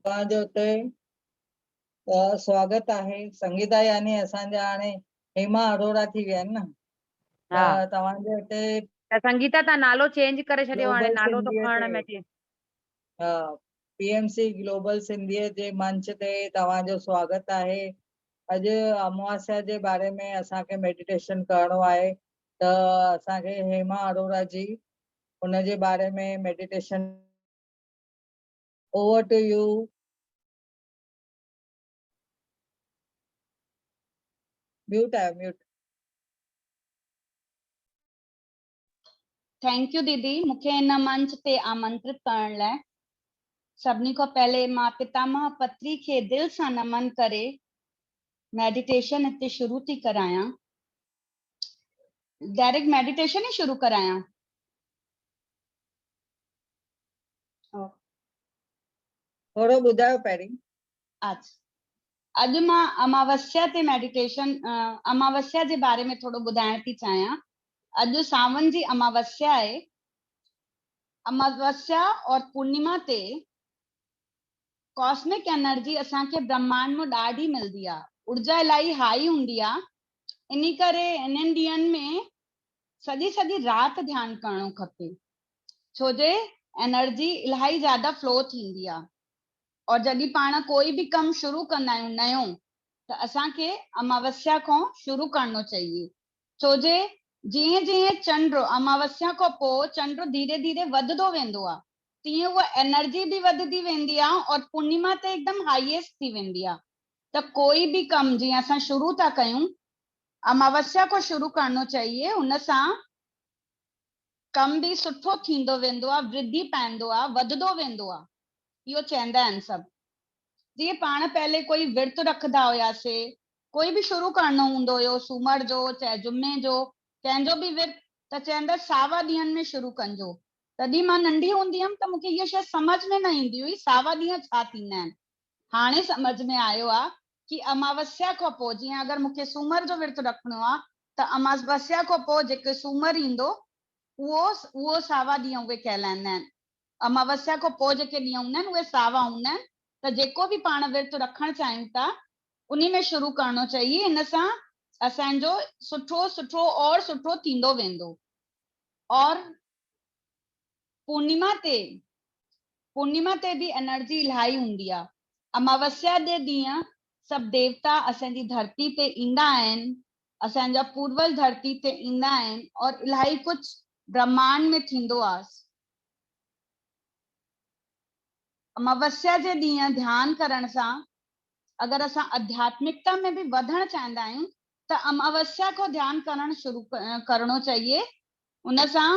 तव्हांजो हुते स्वागत आहे। संगीता यानी असांजा हाणे हेमा अरोड़ा थी विया आहिनि न। हाँ तव्हांजे हुते त संगीता तव्हां नालो चेंज करे छॾियो, हाणे ग्लोबल नालो तो सिंधीअ खणण ते में अचे। पीएमसी ग्लोबल सिंधीअ जे मंच ते तव्हांजो स्वागत आहे। अॼु अमावस्या जे बारे में असांखे मेडिटेशन करणो आहे, त असांखे हेमा अरोड़ा जी उन जे बारे में meditation. Over to you. Mute है, म्यूट। थैंक यू दीदी, मुखे इन मंच ते आमंत्रित करण लाइ। सभिनी को पहले मां पितामह पत्री खे दिल सां नमन करे मेडिटेशन इते शुरू थी करायां। डायरेक्ट मेडिटेशन ही शुरू करायां। थोड़ो ॿुधायो पहिरीं। अच्छा, अॼु मां अमावस्या ते मेडिटेशन अमावस्या जे बारे में थोड़ो ॿुधाइण थी चाहियां। अॼु सावन जी अमावस्या आहे। अमावस्या और पूर्णिमा ते कॉस्मिक एनर्जी असांखे ब्रह्मांड में ॾाढी मिलदी आ, ऊर्जा इलाही हाई हूंदी आ। इन्ही करे इन्हनि ॾींहंनि में सॼी सॼी रात ध्यान करणो खपे, छो जे एनर्जी इलाही ज्यादा फ्लो थींदी आ। और जॾहिं पाण कोई भी कम शुरू कंदा आहियूं नयो, त असांखे अमावस्या खां शुरू करणो चाहिए, छो जे जीअं जीअं चंड अमावस्या खां पोइ चंड धीरे धीरे वधदो वेंदो आ, तीअं उहा एनर्जी भी वधदी वेंदी आ और पूर्णिमा ते एकदम हाईएस्ट थी वेंदी आ। त कोई भी कम जीअं असां शुरू था कयूं, अमावस्या को शुरू करणो चाहिए। उन सां कम भी सुठो थींदो वेंदो आ, वृद्धि पाईंदो आ, वधदो वेंदो आ। इहो चवंदा आहिनि सभु। जीअं पाण पहले कोई विर्त रखदा हुयासीं, कोई भी शुरू करणो हूंदो हुयो, सूमर जो चाहे जुमे जो कंहिंजो भी विर्त, त चवंदा सावा ॾींहंनि में शुरू कजो। तॾहिं मां नंढी हूंदी हुयमि त मूंखे इहा शइ समझ में न ईंदी हुई, सावा ॾींहं छा थींदा आहिनि। हाणे समझ में आयो आ कि अमावस्या खां पोइ जीअं अगरि मूंखे सूमर जो विर्त रखणो आ, त अमावस्या खां पोइ जेके सूमर ईंदो उहो सावा ॾींहं उहे कहलाईंदा आहिनि। अमावस्या खां पोइ जेके ॾींहं हूंदा आहिनि उहे सावा हूंदा आहिनि। त जेको भी पाण विर्त रखणु चाहियूं था, उन्ही में शुरू करणो चाहिए। इन सां असांजो सुठो सुठो और सुठो थींदो वेंदो। और पूर्णिमा ते भी एनर्जी इलाही हूंदी आ। अमावस्या जे ॾींहं सभु देवता असांजी धरती ते ईंदा आहिनि, असांजा पूर्वज धरती ते ईंदा आहिनि और इलाही कुछ ब्रह्मांड में थींदो आहे। अमावस्या जे ॾींहं ध्यान करण सां अगर असां आध्यात्मिकता में भी वधण चाहींदा आहियूं, त अमावस्या को ध्यान करण शुरू करणो चाहिए। उन सां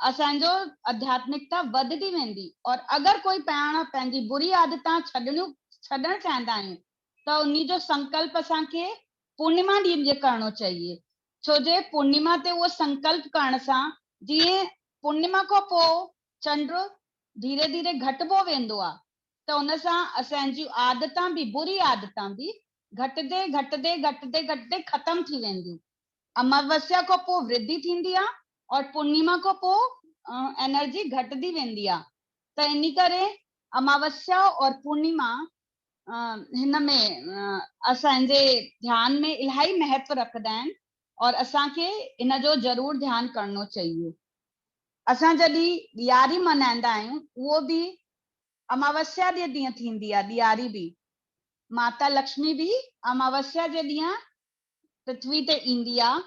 असांजो आध्यात्मिकता वधदी वेंदी। और अगर कोई पाण पंहिंजी बुरी आदतां छॾण चाहींदा आहियूं, त उन्ही जो संकल्प असांखे पूर्णिमा ॾींहं जे करणो चाहिए, छो जे पूर्णिमा ते उहो संकल्प करण सां जीअं पूर्णिमा खां पोइ चंड धीरे धीरे घटिबो वेंदो आहे, त उन सां असांजी आदतां भी बुरी आदतां भी घटदे घटदे घटदे घटदे खत्म थी वेंदियूं। अमावस्या खां पोइ वृद्धि थींदी आहे और पूर्णिमा खां पोइ एनर्जी घटदी वेंदी आहे। त इन करे अमावस्या और पूर्णिमा हिन में असांजे ध्यान में इलाही महत्व रखदा आहिनि और असांखे इन जो ज़रूर ध्यान करणो चाहिए। असां जॾहिं ॾियारी मल्हाईंदा आहियूं, उहो भी अमावस्या जे ॾींहं थींदी आहे। ॾियारी भी माता लक्ष्मी भी अमावस्या जे ॾींहं पृथ्वी ते ईंदी आहे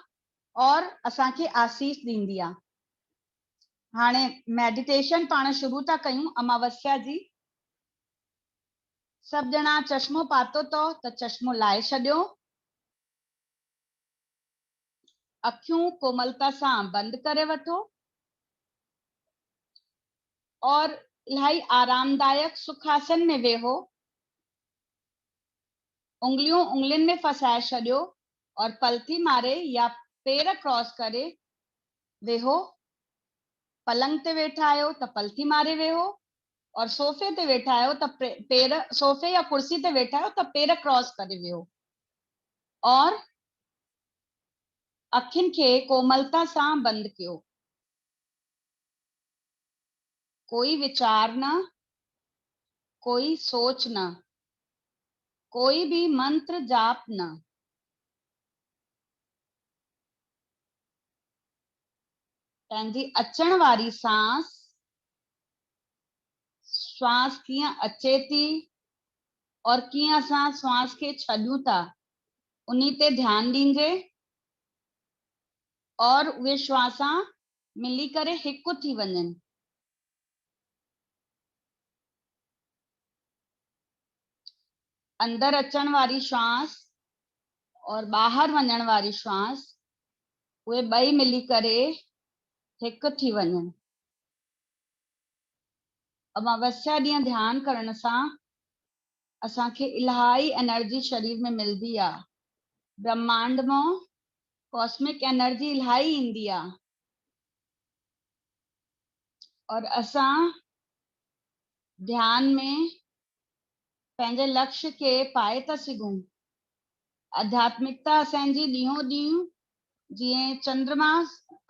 और असांखे आसीस ॾींदी आहे। हाणे मेडिटेशन पाण शुरू था कयूं अमावस्या जी। सभु ॼणा चश्मो पातो अथव त चश्मो लाहे छॾियो। अखियूं कोमलता सां बंद करे वठो और इलाही आरामदायक सुखासन में वेहो। उंगलियों उंगलियुनि में फसाए छॾियो और पलथी मारे या पेर क्रॉस करे वेहो। पलंग ते वेठा आहियो त पलथी मारे वेहो और सोफे ते वेठा आहियो त पेर, सोफे या कुर्सी ते वेठा आहियो त पेर क्रॉस करे वेहो और अखियुनि खे कोमलता सां बंद कयो। कोई विचार न, कोई सोच न, कोई भी मंत्र जाप न। पंहिंजी अचण वारी सांस, श्वास कीअं अचे थी और कीअं असां श्वास खे छॾूं था, उन्ही ते ध्यान ॾींजे और उहे श्वासां मिली करे हिकु थी वञनि। अंदर अचण वारी श्वास और ॿाहिरि वञण वारी श्वास, उहे ॿई मिली करे हिकु थी वञनि। अमावस्या ॾींहुं ध्यान करण सां असांखे इलाही एनर्जी शरीर में मिलदी आहे। ब्रह्मांड मां कॉस्मिक एनर्जी इलाही ईंदी आहे और असां ध्यान में पंहिंजे लक्ष्य खे पाए था सघूं। आध्यात्मिकता असांजी ॾींहों ॾींहुं जीअं चंद्रमा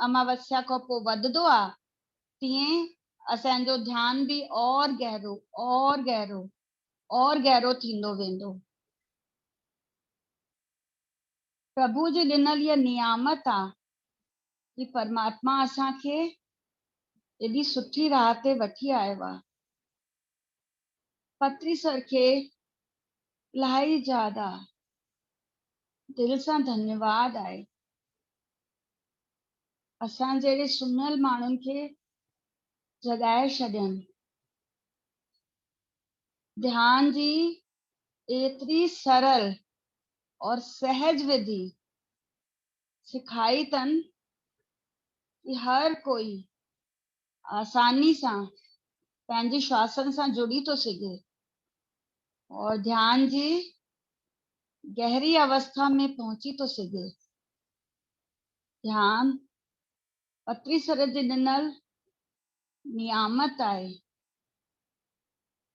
अमावस्या खां पोइ वधंदो आहे, तीअं असांजो ध्यान भी और गहरो और गहरो और गहरो थींदो वेंदो। प्रभु जी ॾिनल इहा नियामत आहे कि परमात्मा असांखे एॾी सुठी राह ते वठी आयो आहे। पत्री सर खे इलाही ज्यादा दिल सां धन्यवाद आहे। असां जहिड़े सुम्हियल माण्हुनि खे जगाए छॾियनि। ध्यान जी एतरी सरल और सहज विधि सिखाई तन कि हर कोई आसानी सां पंहिंजी श्वासन सां जुड़ी तो सघे और ध्यान जी गहरी अवस्था में पहुची तो सघे। ध्यान पत्री सर जे ॾिनल नियामत आहे।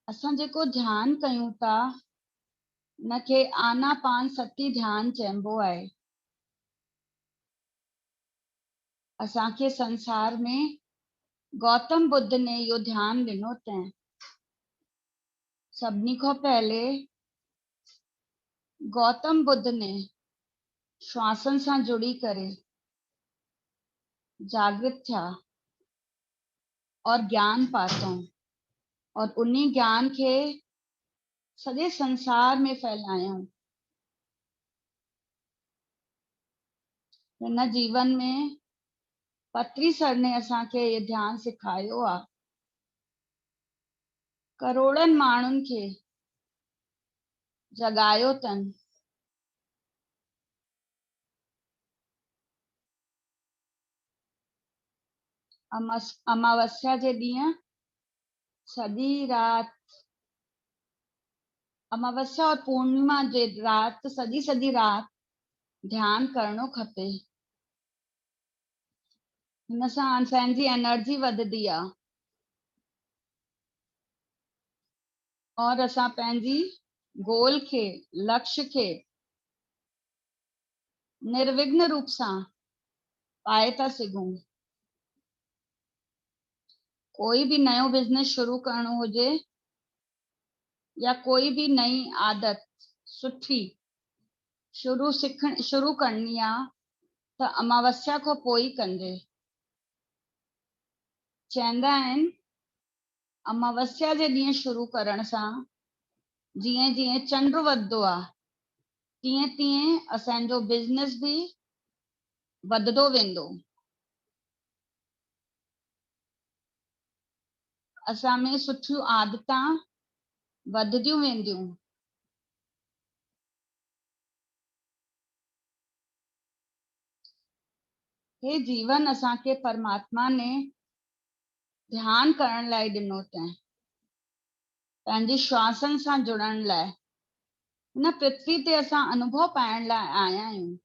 असां जेको ध्यान कयूं था उनखे आनापान सती ध्यान चइबो आहे। असांखे संसार में गौतम बुद्ध ने इहो ध्यान ॾिनो तैं। सभिनी खां पहले गौतम बुद्ध ने श्वासन सां जुड़ी करे जागृत थिया और ज्ञान पातऊं और उन्हीं ज्ञान खे सॼे संसार में फैलायूं। हिन जीवन में पत्री सर ने असांखे ये ध्यान सिखायो आहे। करोड़नि माण्हुनि खे जगायो तन। अमावस्या जे ॾींहुं सॼी रात, अमावस्या और पूर्णिमा जे रात सॼी रात ध्यान करणो खपे। हिन सां असांजी एनर्जी वधदी आहे और असां पंहिंजी गोल खे, लक्ष्य खे निर्विघ्न रूप सां पाए था सघूं। कोई भी नयो बिजनेस शुरू करणो हुजे या कोई भी नई आदत सुठी शुरू करनी आहे त अमावस्या खां पोइ कजे। चवंदा आहिनि अमावस्या जे ॾींहुं शुरू करण सां जीअं जीअं चंड वधंदो आहे तीअं तीअं असांजो बिजनेस भी वधंदो वेंदो। असां में सुठियूं आदतां वधदियूं वेंदियूं। हे जीवन असांखे परमात्मा ने ध्यान करण लाइ ॾिनो अथई, पंहिंजी श्वासन सां जुड़ण लाइ। हिन पृथ्वी ते असां अनुभव पाइण लाइ आया आहियूं।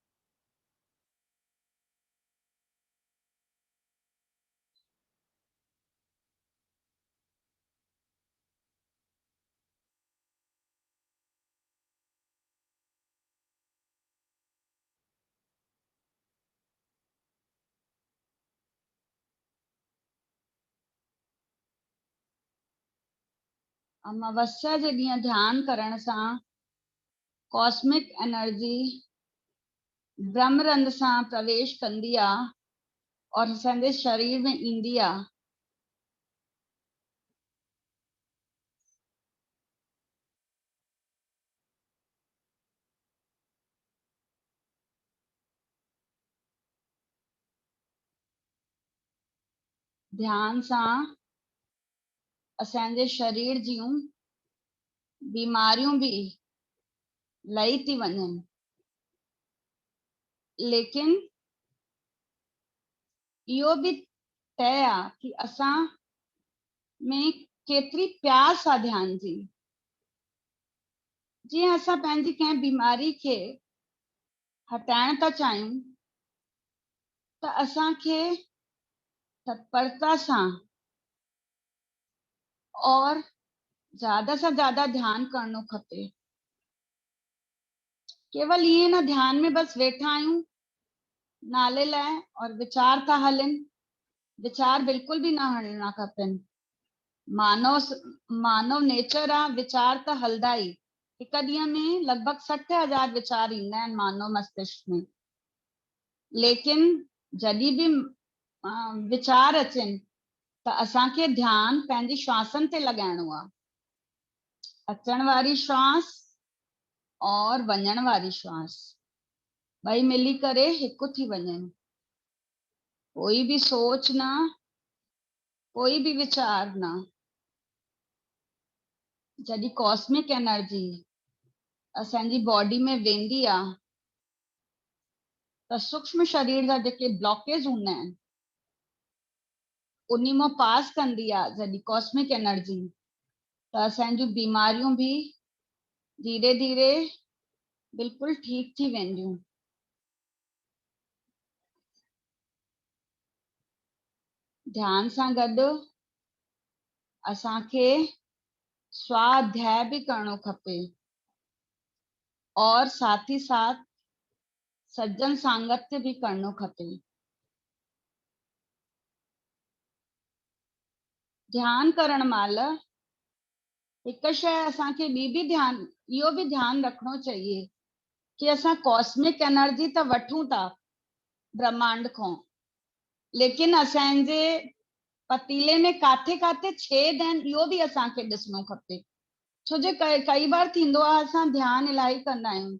अमावस्या जे ॾींहुं ध्यान करण सां कॉस्मिक एनर्जी ब्रह्मरंध्र सां प्रवेश कंदी आहे और असांजे शरीर में ईंदी आहे। ध्यान सां असांजे शरीर जूं बीमारियूं भी लही थी वञनि, लेकिन इहो भी तय आहे कि असां में केतिरी प्यास आहे ध्यान जी। जीअं असां पंहिंजी कंहिं बीमारी खे हटाइण था चाहियूं त असांखे तत्परता सां और ज्यादा से ज्यादा ध्यान करणो खपे। केवल ये ना ध्यान में बस वेठा आहियूं नाले लाइ और विचार था हलनि, विचार बिल्कुल भी ना हलना खपनि। मानव नेचर आहे, विचार त हलदा ई। हिक ॾींहं में लगभग 60,000 विचार ईंदा आहिनि मानव मस्तिष्क में, लेकिन जॾहिं भी विचार अचनि त असांखे ध्यान पंहिंजी श्वासन ते लॻाइणो आहे। अचण वारी श्वास और वञण वारी श्वास ॿई मिली करे हिकु थी वञनि। कोई भी सोच ना, कोई भी विचार ना। जॾहिं कॉस्मिक एनर्जी असांजी बॉडी में वेंदी आहे त सूक्ष्म शरीर जा जेके ब्लॉकेज हूंदा आहिनि उन्ही मां पास कंदी आहे जॾहिं कॉस्मिक एनर्जी, त असांजूं बीमारियूं भी धीरे धीरे बिल्कुल ठीक थी वेंदियूं। ध्यान सां गॾु असांखे स्वाध्याय भी करणो खपे और साथ ही साथ सज्जन सांगत्य भी करणो खपे। ध्यान करण महिल हिक शइ असांखे ॿी भी ध्यान, इहो भी ध्यान रखणो चाहिए कि असां कॉस्मिक एनर्जी त वठूं था ब्रह्मांड खां, लेकिन असांजे पतीले में काथे काथे छेद आहिनि इहो भी असांखे ॾिसणो खपे। छो जे कई बार थींदो आहे असां ध्यान इलाही कंदा आहियूं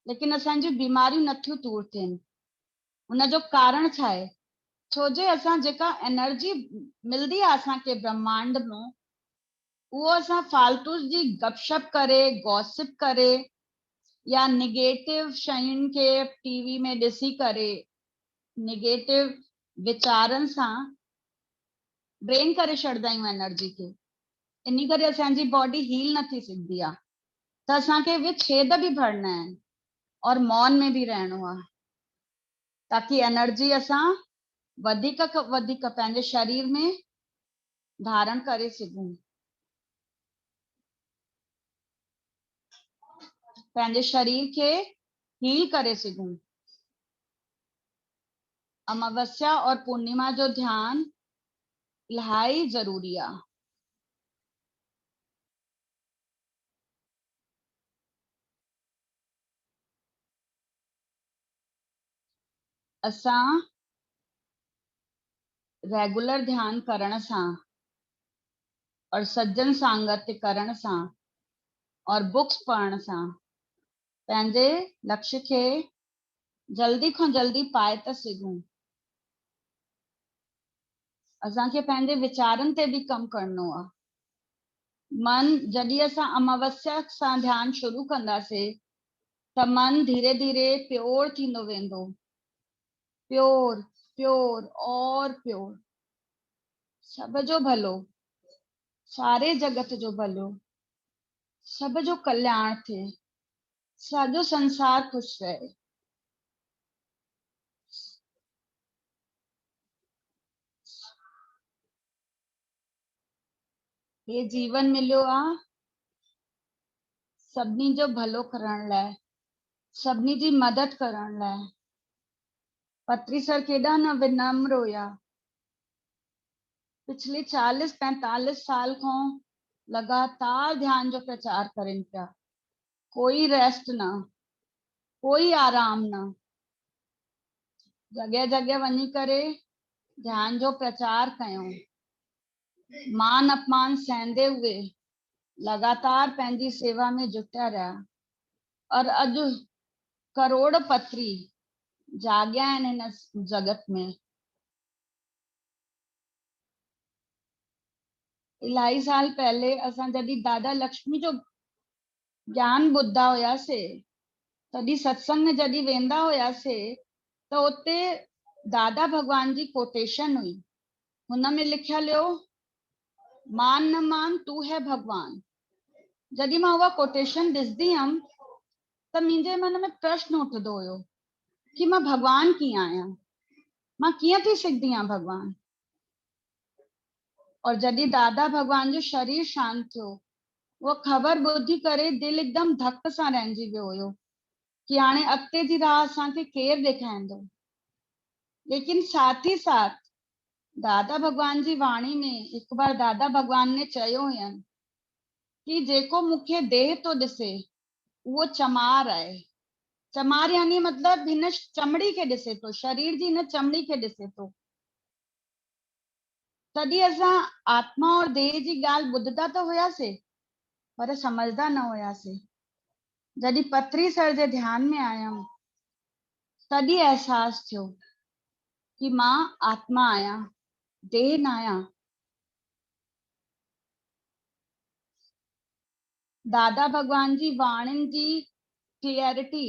लेकिन असांजूं बीमारियूं नथियूं दूर थियनि। हुन जो कारण छा आहे? छो जे असां जेका एनर्जी मिलदी आहे असांखे ब्रह्मांड में, उहो असां फालतू जी गपशप करे, गॉसिप करे या निगेटिव शयुनि खे टीवी में ॾिसी करे, निगेटिव विचारनि सां ड्रेन करे छॾंदा आहियूं एनर्जी खे। इन करे असांजी बॉडी हील न थी सघंदी आहे। त असांखे वे छेद भी भरना आहिनि और मौन में भी रहणो आहे ताकि एनर्जी असां वधीक खां वधीक पंहिंजे शरीर में धारण करे सघूं, पंहिंजे शरीर खे हील करे सघूं। अमावस्या और पूर्णिमा जो ध्यान इलाही ज़रूरी आहे। असां रेगुलर ध्यान करण सां और सज्जन सांगत्य करण सां और बुक्स पढ़ण सां पंहिंजे लक्ष्य खे जल्दी खां जल्दी पाए था सघूं। असांखे पंहिंजे विचारनि ते भी कम करणो आहे। मन जॾहिं असां अमावस्या सां ध्यान शुरू कंदासीं त मन धीरे धीरे प्योर थींदो वेंदो, प्योर प्योर और प्योर। सब जो भलो, सारे जगत जो भलो, सब जो कल्याण थिए, साजो संसार खुश रहे। ये जीवन मिलियो आहे सभिनी जो भलो करण लाइ, सभिनी जी मदद करण लाइ। पत्री सर केॾा न विनम्र हुया। पिछले 40-45 साल खां लगातार ध्यान जो प्रचार करें पिया, कोई रेस्ट ना, कोई आराम ना, जगह जगह वञी करे ध्यान जो प्रचार कयूं, मान अपमान सहंदे हुए लगातार पंहिंजी सेवा में जुटिया रहा। और अॼु करोड़पति जाॻिया आहिनि हिन जगत में। इलाही साल पहले असां जॾहिं दादा लक्ष्मी जो ज्ञान ॿुधदा हुयासीं, तॾहिं सत्संग में जॾहिं वेंदा हुयासीं त उते दादा भगवान जी कोटेशन हुई, हुन में लिखियल हो, मान न मान तू है भगवान। जॾहिं मां उहा कोटेशन ॾिसदी हुयमि त मुंहिंजे मन में प्रश्न उथंदो हुयो कि मां भगवान कीअं आहियां, मां कीअं थी सघंदी आहियां भगवान। और जॾहिं दादा भगवान जो शरीर शांत थियो, वो ख़बर ॿुधी करे दिल एकदम धक सां रहिजी वियो हुयो कि हाणे अॻिते जी राह असांखे केरु ॾेखारींदो। लेकिन साथ ही साथ दादा भगवान जी वाणी में एक बार दादा भगवान ने चयो हुयनि कि जेको मूंखे देह तो ॾिसे उहो चमार आहे। चमार यानी मतलब हिन चमड़ी खे ॾिसे थो, शरीर जी हिन चमड़ी खे ॾिसे थो। तॾहिं असां आत्मा और देह जी ॻाल्हि ॿुधदा त हुयासीं पर समझदा न हुयासीं। जॾहिं पत्री सर जे ध्यान में आयमि तॾहिं एहसास थियो कि मां आत्मा आहियां, देह न आहियां। दादा भगवान जी वाणियुनि जी क्लियरिटी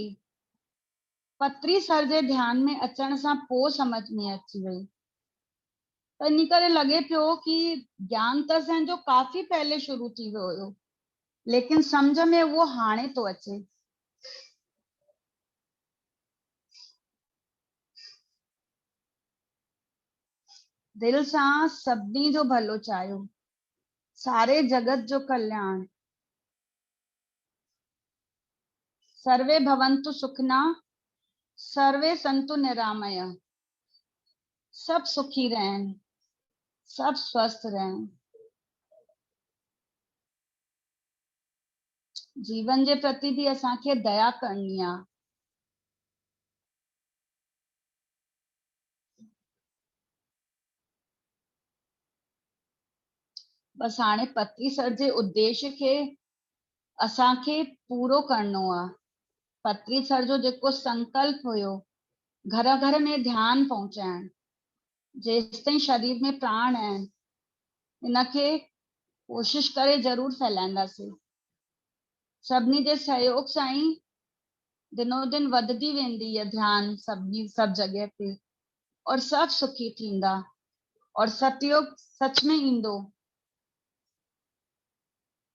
पत्री सर जे ध्यान में अचण सां पोइ समझ में अची वई। त इन करे लॻे पियो कि ज्ञान त असांजो काफ़ी पहले शुरू थी वियो हुयो, लेकिन सम्झ में वो हाणे तो अचे। दिल सां सभिनी जो भलो चाहियो, सारे जगत जो कल्याण। सर्वे भवन्तु सुखिना, सर्वे संतु निरामया। सब सुखी रहें, सब स्वस्थ रहें। जीवन जे प्रति भी असांखे दया करनी आ। बस हाणे पत्री सर जे उद्देश्य खे असांखे पूरो करणो आ। पत्री सर जो जेको संकल्प हुयो, घर घर में ध्यान पहुंचाइण, जेसिताईं शरीर में प्राण आहिनि इनखे कोशिश करे जरूर फैलाईंदासीं। सभिनी जे सहयोग सां ही दिनो दिन वधदी वेंदी है ध्यान सब जगह पे, और सब सुखी थींदा और सतयुग सच में ईंदो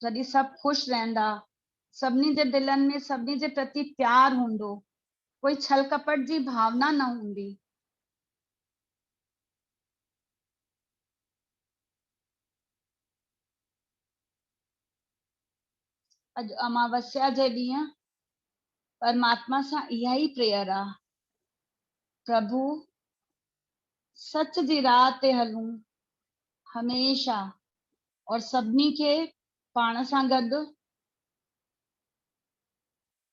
जॾहिं सब खुश रहंदा, सभिनी जे दिलनि में सभिनी जे प्रति प्यार हूंदो, कोई छल कपट जी भावना न हूंदी। अॼु अमावस्या जे ॾींहुं परमात्मा सां इहा ही प्रेयर आ, प्रभु सच जी राह ते हलूं हमेशा और सभिनी खे पाण सां गॾु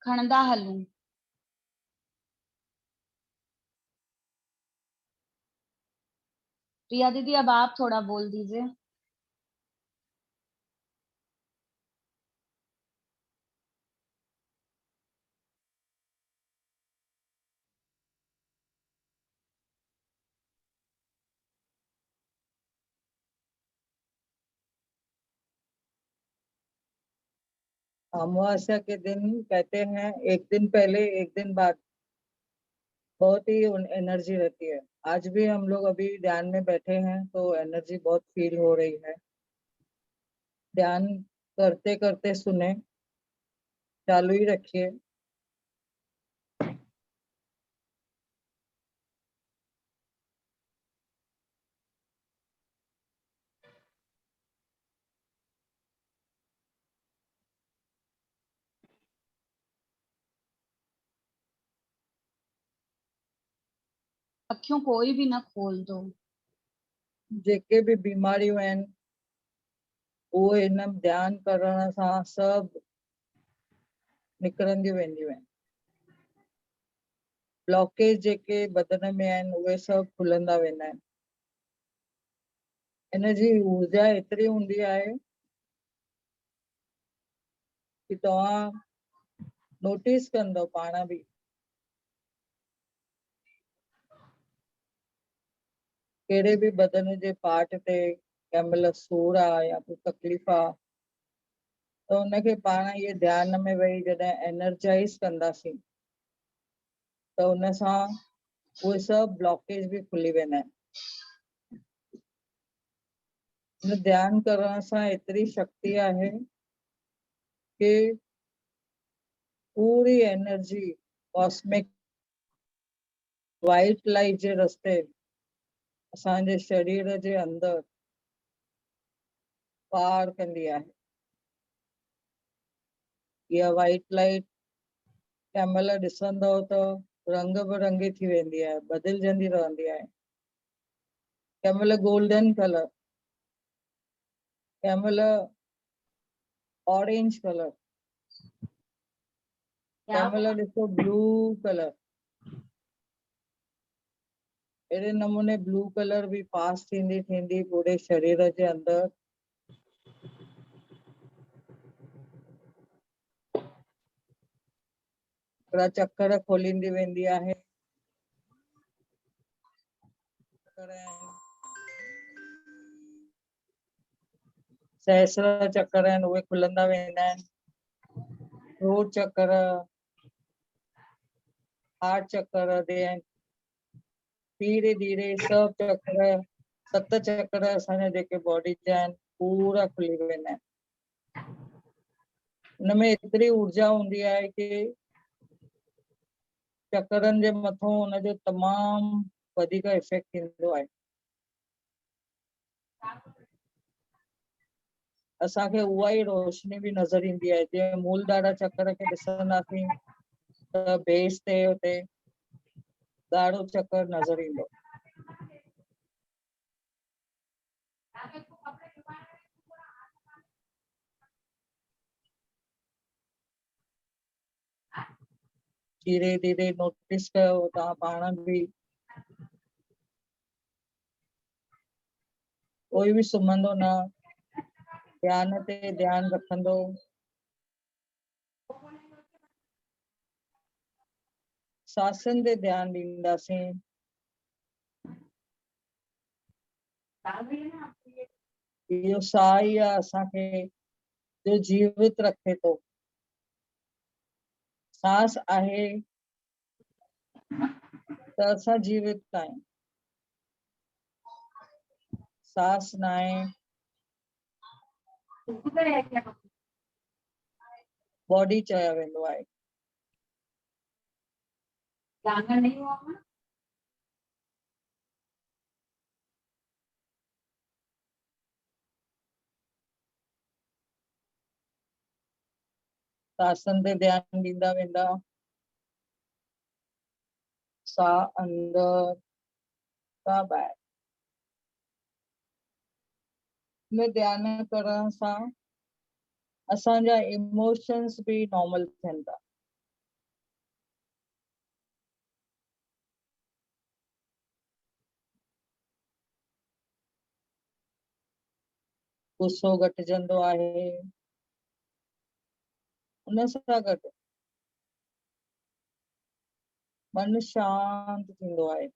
खणंदा हलूं। प्रिया दीदी, अब आप थोड़ा बोल दीजिए। अमावस्या के दिन कहते हैं एक दिन पहले एक दिन बाद बहुत ही एनर्जी रहती है। आज भी हम लोग अभी ध्यान में बैठे हैं तो एनर्जी बहुत फील हो रही है। ध्यान करते करते सुने, चालू ही रखिए। अखियों कोई भी न खोल दो। जेके भी बीमारियों आहिनि उहो इन ध्यान करण सां सभु निकिरंदियूं वेंदियूं आहिनि। ब्लॉकेज जेके बदन में आहिनि उहे सभु खुलंदा वेंदा आहिनि। इनजी ऊर्जा एतिरी हूंदी आहे कि तव्हां नोटिस कंदव पाण बि कहिड़े बि बदन जे पार्ट ते कंहिं महिल सूर आहे या कोई तकलीफ़ आहे त उनखे पाण इहे ध्यान में वेही जॾहिं एनर्जाइज कंदासीं त उन सां उहे सभु ब्लॉकेज बि खुली वेंदा आहिनि। इन ध्यान करण सां एतिरी शक्ति आहे कि पूरी एनर्जी कॉस्मिक वाइट लाइट जे रस्ते असांजे शरीर जे अंदर पार कंदी आहे। इहा वाइट लाइट कंहिं महिल ॾिसंदव त रंग बिरंगी थी वेंदी आहे, बदिलजंदी रहंदी आहे। कंहिं महिल गोल्डन कलर, कंहिं महिल ऑरेंज कलर, कंहिं महिल ॾिसो ब्लू कलर। अहिड़े नमूने ब्लू कलर बि पास थींदी थींदी पूरे शरीर जे अंदर हिकिड़ा चक्कर खोलींदी वेंदी आहे। सहस्र चक्कर आहिनि उहे खुलंदा वेंदा आहिनि। रोट चक्कर, हार्ट चक्कर ते आहिनि। धीरे धीरे सभु चक्कर, 7 चक्कर असांजा जेके बॉडी जा आहिनि पूरा खुली वेंदा आहिनि। उनमें एतिरी ऊर्जा हूंदी आहे कि चक्करनि जे मथां उनजो तमामु वधीक इफेक्ट थींदो आहे। असांखे उहा ई रोशनी बि नज़र ईंदी आहे। जीअं मूलधारा चक्कर खे ॾिसंदासीं त बेस ते उते ॻाढ़ो चक्कर नज़र ईंदो। धीरे धीरे नोटिस कयो तव्हां पाण बि। कोई बि सुम्हंदो न, ध्यान ते ध्यानु रखंदो। सांसनि ते ध्यानु ॾींदासीं। इहो साह ई आहे असांखे जो जीवित रखे थो। सांस आहे त असां जीवित आहियूं, सांस न आहे बॉडी चयो वेंदो आहे। सांसनि ते ध्यानु ॾींदा वेंदा, साह अंदर, साह ॿाहिरि। में ध्यान करण सां असांजा इमोशंस बि नॉर्मल थियनि था। गुस्सो घटिजंदो आहे। उन सां गॾु मन शांत थींदो आहे।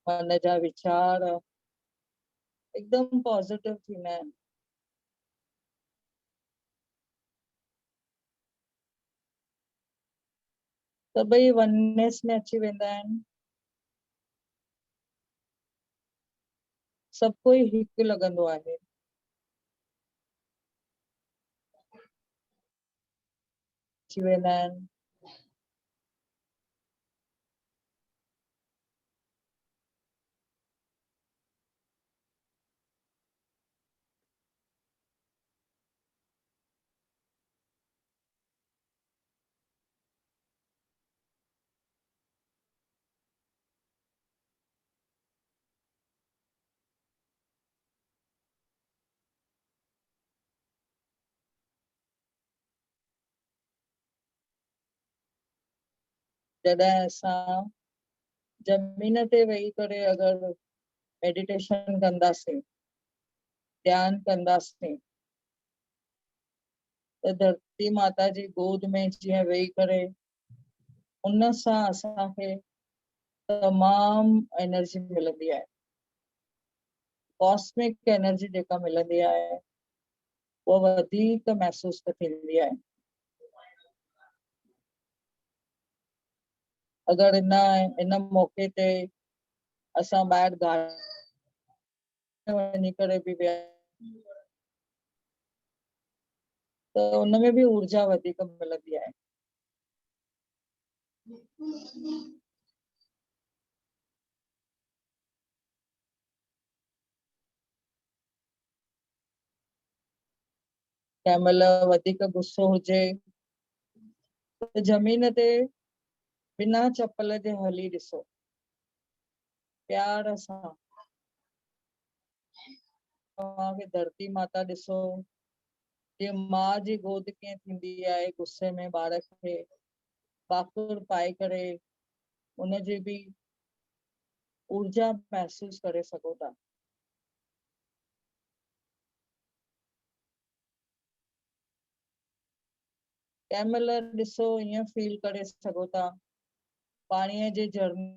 मन जा वीचार एकदम पॉजिटिव थींदा आहिनि। सभई वननेस में अची वेंदा आहिनि। सभु कोई हिकु लॻंदो आहे। अची वेंदा आहिनि। जॾहिं असां ज़मीन ते वेही करे अगर मेडिटेशन कंदासीं, ध्यान कंदासीं, त धरती माता जी गोद में जीअं वेही करे उन सां असांखे तमाम एनर्जी मिलंदी आहे, कॉस्मिक एनर्जी जेका मिलंदी आहे वो वधीक महसूस थींदी आहे। अगर इन मौके ते असां ॿाहिरि गार्डन वञी करे बि विया त उनमें बि ऊर्जा वधीक मिलंदी आहे। कंहिं महिल वधीक गुस्सो हुजे त ज़मीन ते बिना चप्पल जे हली ॾिसो, प्यार सां तव्हांखे धरती माता ॾिसो, जीअं माँ जी गोद कीअं थींदी आहे गुस्से में ॿार खे बाकुर पाए करे उनजी बि ऊर्जा महसूस करे सघो था। कंहिं महिल ॾिसो ईअं फील करे सघो था पाणीअ जे झरने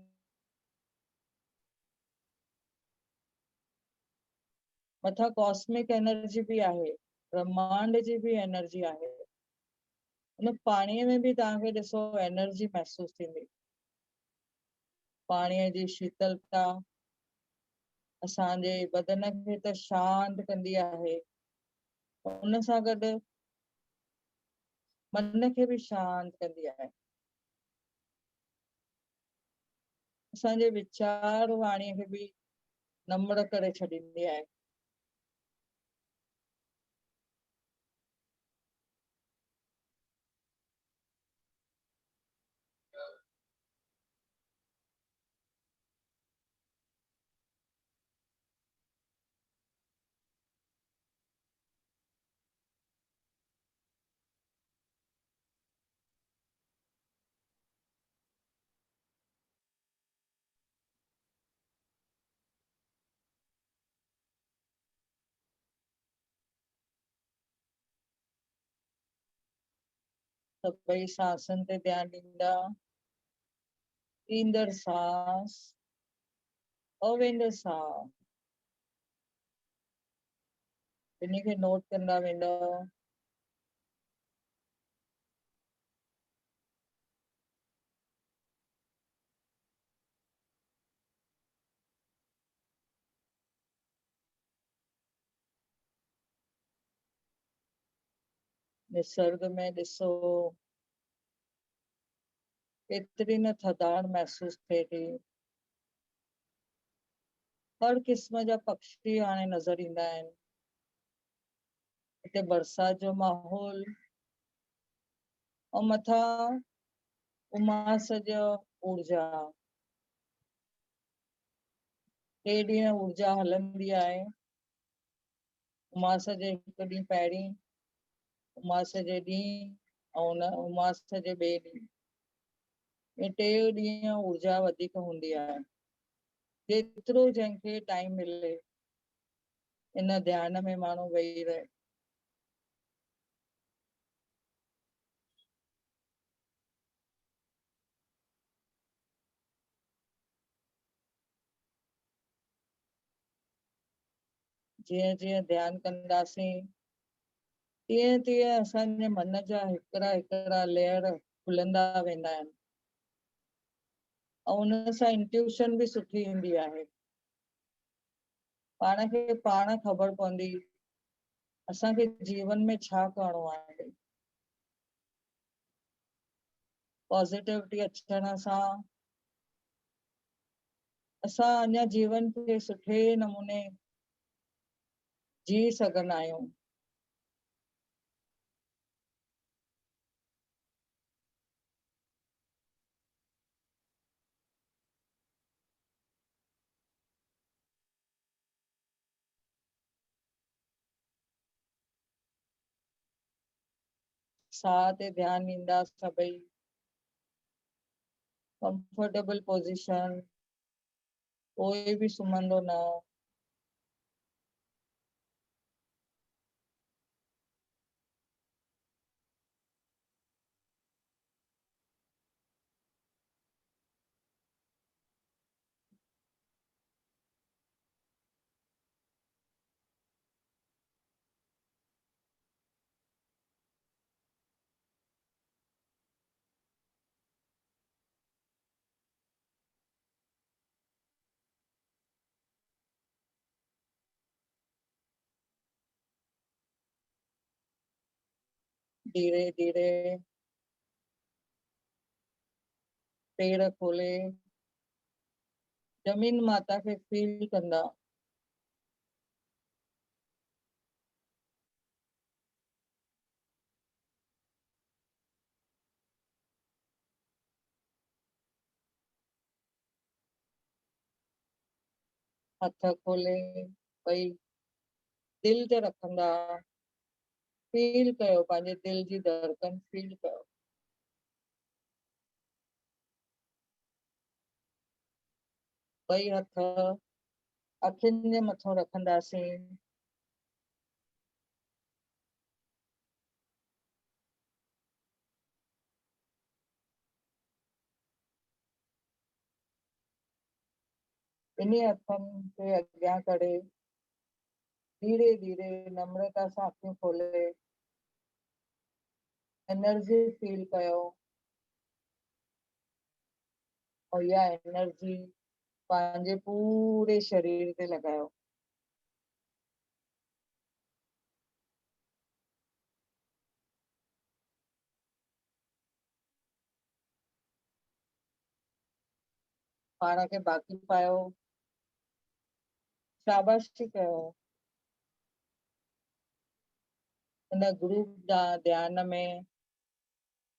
मथां कॉस्मिक एनर्जी भी आहे, ब्रह्मांड जी भी एनर्जी आहे। उन पाणीअ में भी तव्हांखे ॾिसो एनर्जी महसूस थींदी, पाणीअ जी शीतलता असांजे बदन खे त शांत कंदी आहे, उन सां गॾु मन खे भी शांत कंदी आहे। असांजे विचार वाणीअ खे भी नम्र करे छॾींदी आहे। सभई सांसनि ते ध्यानु ॾींदा, ईंदड़ सांस और वेंदड़ सांस ॿिन्ही खे नोट कंदा वेंदव। निसर्ग में ॾिसो केतिरी न थधाण महसूस थिए थी। हर क़िस्म जा पक्षी हाणे नज़र ईंदा आहिनि। हिते बरसात जो माहौल और मथां उमास जो ऊर्जा, टे ॾींहं ऊर्जा हलंदी आहे। उमास जे हिकु ॾींहुं पहिरीं, उमास जे ॾींहुं ऐं उन उमास जे ॿिए ॾींहुं, ये टे ॾींहं ऊर्जा वधीक हूंदी आहे। जेतिरो जंहिंखे टाइम मिले इन ध्यान में माण्हू वेही रहे। जीअं जीअं ध्यानु कंदासीं तीअं तीअं असांजे मन जा हिकिड़ा हिकिड़ा लेयर खुलंदा वेंदा आहिनि ऐं उन सां इंट्यूशन भी सुठी ईंदी आहे। पाण खे पाण ख़बर पवंदी असांखे जीवन में छा करिणो आहे। पॉजिटिविटी अचण सां असां अञा जीवन खे सुठे नमूने जी सघंदा आहियूं। साह ते ध्यानु ॾींदा सभई, कंफर्टेबल पोजीशन, कोई भी सुम्हंदो न। धीरे धीरे पेर खोले, जमीन माता खे फील कंदा। हथ खोले ॿई दिल ते रखंदा। फील कयो, पंहिंजे दिल जी धड़कन फील कयो। ॿई हथ अखियुनि जे मथां रखंदासीं। इन्हीं हथनि खे अॻियां करे धीरे धीरे नम्रता सां अखियूं खोले एनर्जी फील कयो और इहा एनर्जी पंहिंजे पूरे शरीर ते लॻायो। पाण खे बाक़ी पायो, शाबाशी कयो। हिन ग्रुप ध्यान में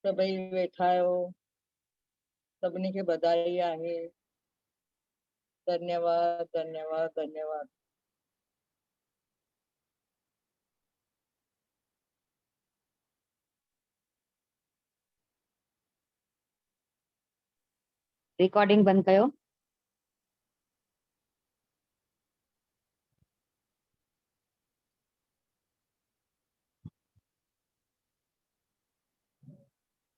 सभई वेठा आहियो, सभिनी खे बधाई आहे। धन्यवाद, धन्यवाद, धन्यवाद। रिकॉर्डिंग बंद कयो।